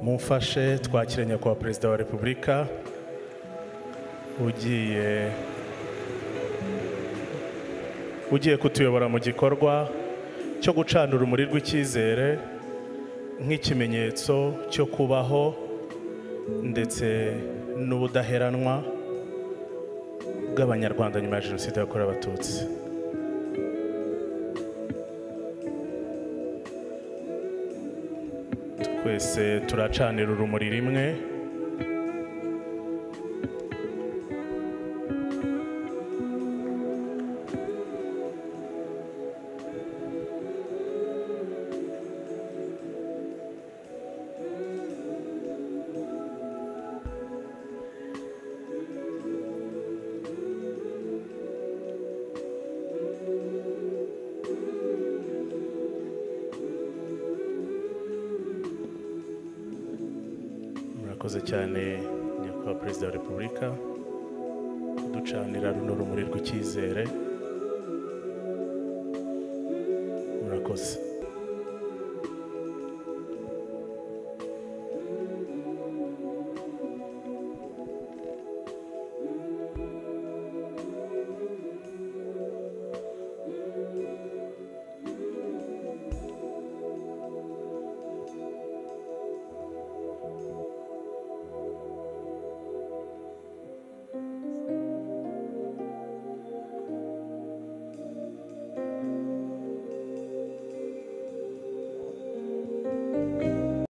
mumfashe twakiranye kwa Perezida wa Repubulika ugiye kutuyobora mu gikorwa cyo gucana urumuri rw'icyizere nk'ikimenyetso cyo kubaho ndetse n'ubudaheranwa bw'Abanyarwanda nyuma ya Jenoside yakorewe Abatutsi. Twese turacanira urumuri rimwe. Murakoze cyane nyakubahwa Perezida wa Repubulika kuducanira runo rumuri rw'icyizere. Murakoze.